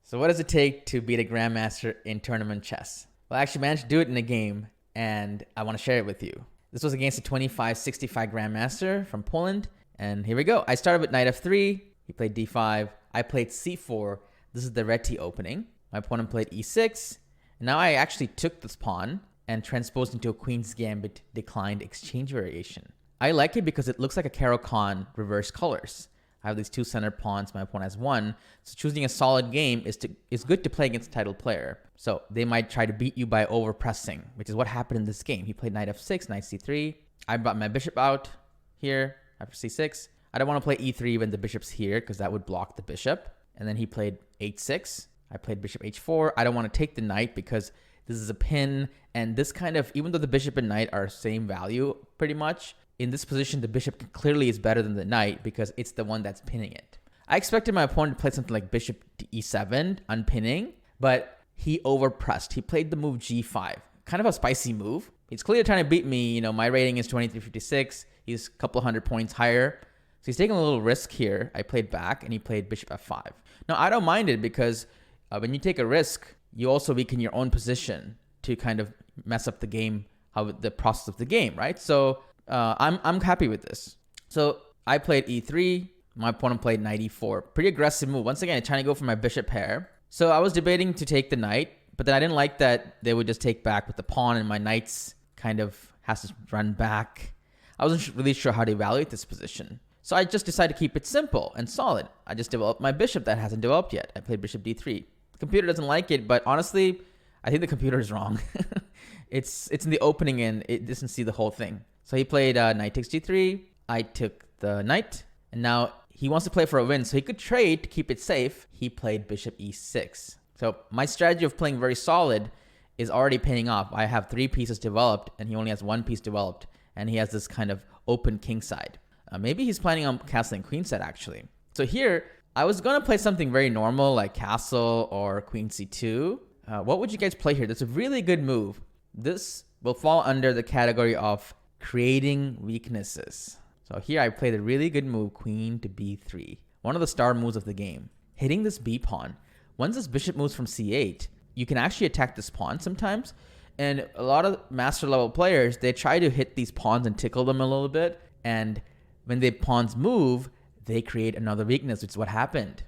So what does it take to beat a grandmaster in tournament chess? Well, I actually managed to do it in a game, and I want to share it with you. This was against a 25-65 grandmaster from Poland, and here we go. I started with knight f3. He played d5. I played c4. This is the red t opening. My opponent played e6. And now I actually took this pawn and transposed into a queen's gambit declined exchange variation. I like it because it looks like a Caro-Kann reverse colors. I have these two center pawns. My opponent has one. So choosing a solid game is good to play against a title player. So they might try to beat you by overpressing, which is what happened in this game. He played knight f6, knight c3. I brought my bishop out here after c6. I don't want to play e3 when the bishop's here because that would block the bishop. And then he played h6. I played bishop h4. I don't want to take the knight because this is a pin. And this kind of, even though the bishop and knight are same value pretty much, in this position, the bishop clearly is better than the knight because it's the one that's pinning it. I expected my opponent to play something like bishop to e7, unpinning, but he overpressed. He played the move g5, kind of a spicy move. He's clearly trying to beat me. You know, my rating is 2356. He's a couple hundred points higher. So he's taking a little risk here. I played back, and he played bishop f5. Now, I don't mind it because when you take a risk, you also weaken your own position to kind of mess up the game, the process of the game, right? So I'm happy with this. So I played e3. My opponent played knight e4. Pretty aggressive move. Once again, trying to go for my bishop pair. So I was debating to take the knight, but then I didn't like that they would just take back with the pawn, and my knight's kind of has to run back. I wasn't really sure how to evaluate this position. So I just decided to keep it simple and solid. I just developed my bishop that hasn't developed yet. I played bishop d3. The computer doesn't like it, but honestly, I think the computer is wrong. It's in the opening and it doesn't see the whole thing. So he played knight takes g3. I took the knight. And now he wants to play for a win. So he could trade to keep it safe. He played bishop e6. So my strategy of playing very solid is already paying off. I have 3 pieces developed and he only has 1 piece developed. And he has this kind of open king side. Maybe he's planning on castling queenside actually. So here, I was going to play something very normal like castle or queen c2. What would you guys play here? That's a really good move. This will fall under the category of creating weaknesses. So here I played a really good move, queen to b3. One of the star moves of the game. Hitting this b pawn. Once this bishop moves from c8, you can actually attack this pawn sometimes. And a lot of master level players, they try to hit these pawns and tickle them a little bit. And when the pawns move, they create another weakness, which is what happened.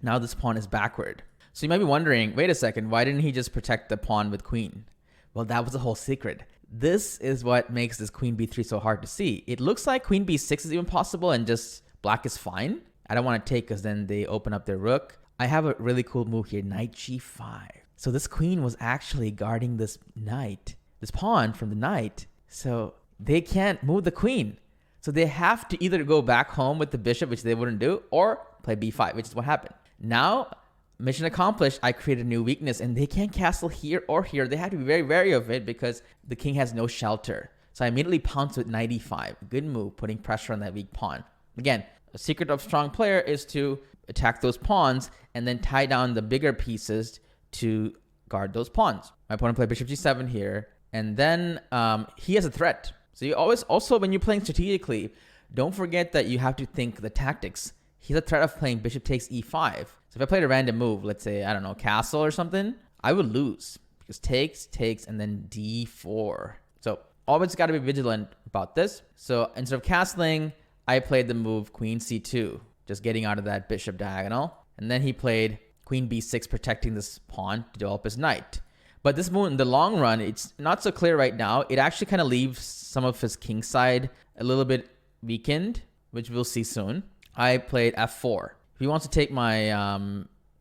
Now this pawn is backward. So you might be wondering, wait a second, why didn't he just protect the pawn with queen? Well, that was the whole secret. This is what makes this queen b3 so hard to see. It looks like queen b6 is even possible and just black is fine. I don't want to take because then they open up their rook. I have a really cool move here, knight g5. So this queen was actually guarding this knight, this pawn from the knight. So they can't move the queen. So they have to either go back home with the bishop, which they wouldn't do, or play b5, which is what happened. Now, mission accomplished, I created a new weakness, and they can't castle here or here. They have to be very wary of it because the king has no shelter. So I immediately pounced with knight e5. Good move, putting pressure on that weak pawn. Again, a secret of strong player is to attack those pawns and then tie down the bigger pieces to guard those pawns. My opponent played bishop g7 here, and then he has a threat. So you always, also when you're playing strategically, don't forget that you have to think the tactics. He's a threat of playing bishop takes e5. So if I played a random move, let's say, I don't know, castle or something, I would lose because takes, and then d4. So always got to be vigilant about this. So instead of castling, I played the move queen c2, just getting out of that bishop diagonal. And then he played queen b6, protecting this pawn to develop his knight. But this move in the long run, it's not so clear right now. It actually kind of leaves some of his king side a little bit weakened, which we'll see soon. I played f4. If he wants to take my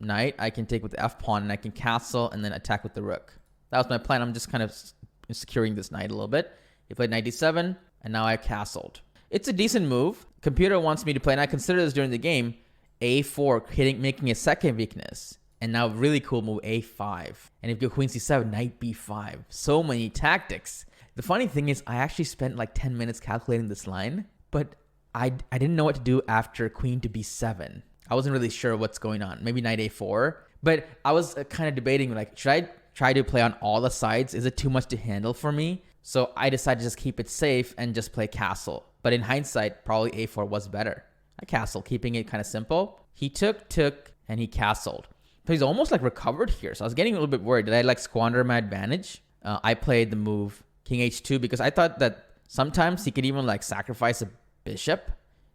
knight, I can take with the f pawn and I can castle and then attack with the rook. That was my plan. I'm just kind of securing this knight a little bit. He played knight d7 and now I castled. It's a decent move. Computer wants me to play, and I consider this during the game, a4, making a second weakness. And now really cool move, a5. And if you go queen c7, knight b5. So many tactics. The funny thing is I actually spent like 10 minutes calculating this line, but I didn't know what to do after queen to b7. I wasn't really sure what's going on. Maybe knight a4. But I was kind of debating, like, should I try to play on all the sides? Is it too much to handle for me? So I decided to just keep it safe and just play castle. But in hindsight, probably a4 was better. I castled, keeping it kind of simple. He took, and he castled. So he's almost like recovered here. So I was getting a little bit worried. Did I like squander my advantage? I played the move king h2 because I thought that sometimes he could even like sacrifice a bishop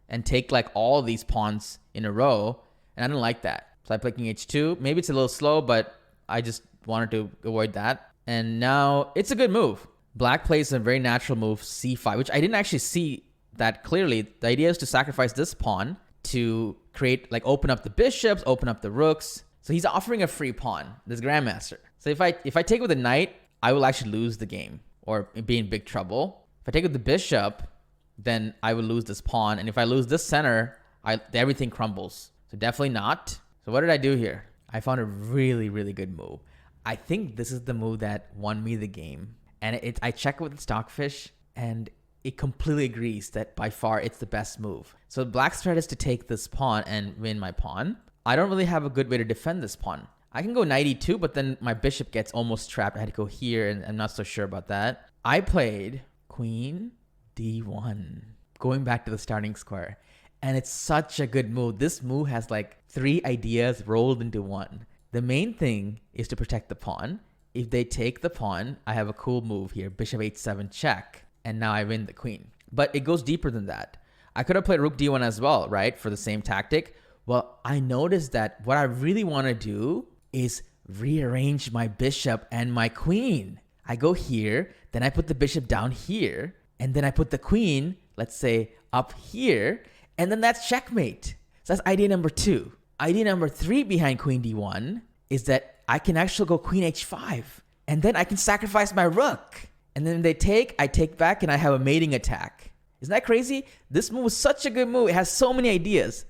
and take like all these pawns in a row. And I didn't like that. So I played king h2. Maybe it's a little slow, but I just wanted to avoid that. And now it's a good move. Black plays a very natural move, c5, which I didn't actually see that clearly. The idea is to sacrifice this pawn to create, like, open up the bishops, open up the rooks. So he's offering a free pawn, this grandmaster. So if I take with the knight, I will actually lose the game or be in big trouble. If I take with the bishop, then I will lose this pawn. And if I lose this center, everything crumbles. So definitely not. So what did I do here? I found a really, really good move. I think this is the move that won me the game. And I checked with the Stockfish, and it completely agrees that by far it's the best move. So black's threat is to take this pawn and win my pawn. I don't really have a good way to defend this pawn. I can go knight e2, but then my bishop gets almost trapped. I had to go here, and I'm not so sure about that. I played queen d1, going back to the starting square. And it's such a good move. This move has like 3 ideas rolled into one. The main thing is to protect the pawn. If they take the pawn, I have a cool move here. Bishop h7 check. And now I win the queen. But it goes deeper than that. I could have played rook d1 as well, right? For the same tactic. Well, I noticed that what I really want to do is rearrange my bishop and my queen. I go here, then I put the bishop down here, and then I put the queen, let's say, up here, and then that's checkmate. So that's idea number 2. Idea number 3 behind queen d1 is that I can actually go queen h5, and then I can sacrifice my rook. And then they take, I take back, and I have a mating attack. Isn't that crazy? This move is such a good move. It has so many ideas.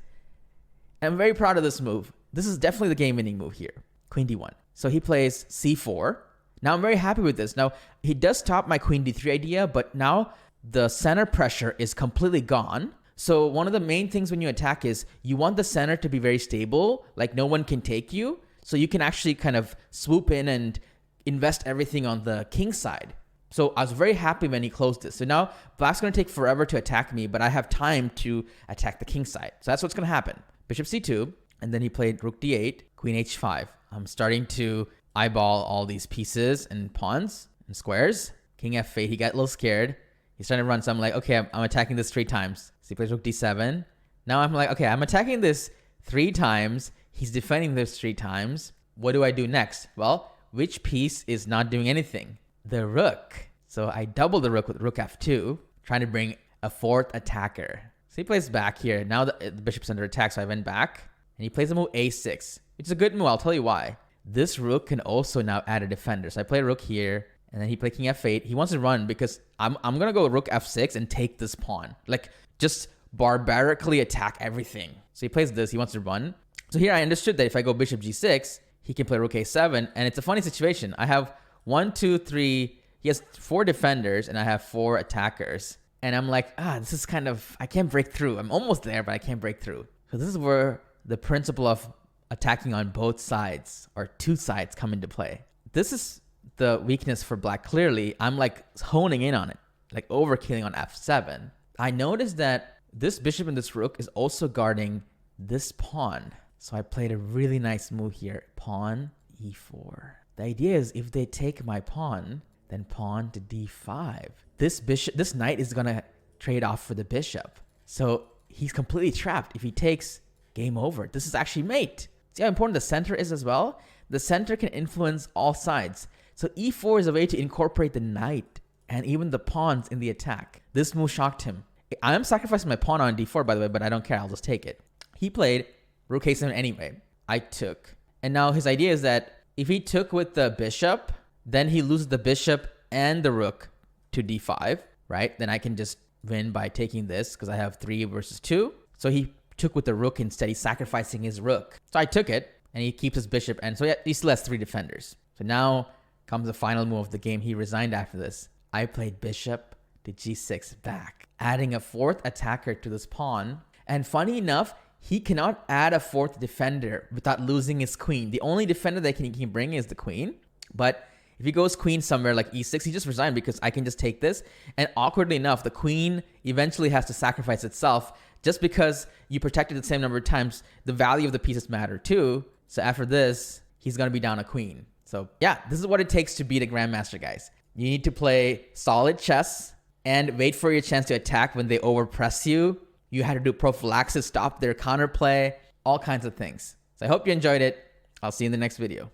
And I'm very proud of this move. This is definitely the game-winning move here. Queen d1. So he plays c4. Now I'm very happy with this. Now, he does stop my queen d3 idea, but now the center pressure is completely gone. So one of the main things when you attack is you want the center to be very stable, like no one can take you. So you can actually kind of swoop in and invest everything on the king side. So I was very happy when he closed this. So now black's going to take forever to attack me, but I have time to attack the king side. So that's what's going to happen. Bishop c2, and then he played rook d8, queen h5. I'm starting to eyeball all these pieces and pawns and squares. King f8, he got a little scared. He's trying to run, so I'm like, okay, I'm attacking this 3 times. So he plays rook d7. Now I'm like, okay, I'm attacking this 3 times. He's defending this 3 times. What do I do next? Well, which piece is not doing anything? The rook. So I double the rook with rook f2, trying to bring a 4th attacker. So he plays back here. Now the bishop's under attack, so I went back. And he plays the move a6, which is a good move. I'll tell you why. This rook can also now add a defender. So I play rook here, and then he played king f8. He wants to run because I'm going to go rook f6 and take this pawn. Like, just barbarically attack everything. So he plays this. He wants to run. So here I understood that if I go bishop g6, he can play rook a7. And it's a funny situation. I have 1, 2, 3. He has 4 defenders, and I have 4 attackers. And I'm like, this is kind of, I can't break through. I'm almost there, but I can't break through. So this is where the principle of attacking on both sides or 2 sides come into play. This is the weakness for black. Clearly, I'm like honing in on it, like overkilling on f7. I noticed that this bishop and this rook is also guarding this pawn. So I played a really nice move here. Pawn e4. The idea is if they take my pawn, then pawn to d5. This knight is gonna trade off for the bishop. So he's completely trapped. If he takes, game over. This is actually mate. See how important the center is as well? The center can influence all sides. So e4 is a way to incorporate the knight and even the pawns in the attack. This move shocked him. I am sacrificing my pawn on d4, by the way, but I don't care. I'll just take it. He played rook a7 anyway. I took. And now his idea is that if he took with the bishop, then he loses the bishop and the rook to d5, right? Then I can just win by taking this because I have 3 versus 2. So he took with the rook instead. He's sacrificing his rook. So I took it, and he keeps his bishop. And so he still has 3 defenders. So now comes the final move of the game. He resigned after this. I played bishop to g6 back, adding a 4th attacker to this pawn. And funny enough, he cannot add a 4th defender without losing his queen. The only defender that he can bring is the queen. But if he goes queen somewhere like e6, he just resigned because I can just take this. And awkwardly enough, the queen eventually has to sacrifice itself just because you protected the same number of times. The value of the pieces matter too. So after this, he's going to be down a queen. So yeah, this is what it takes to beat a grandmaster, guys. You need to play solid chess and wait for your chance to attack when they overpress you. You had to do prophylaxis, stop their counterplay, all kinds of things. So I hope you enjoyed it. I'll see you in the next video.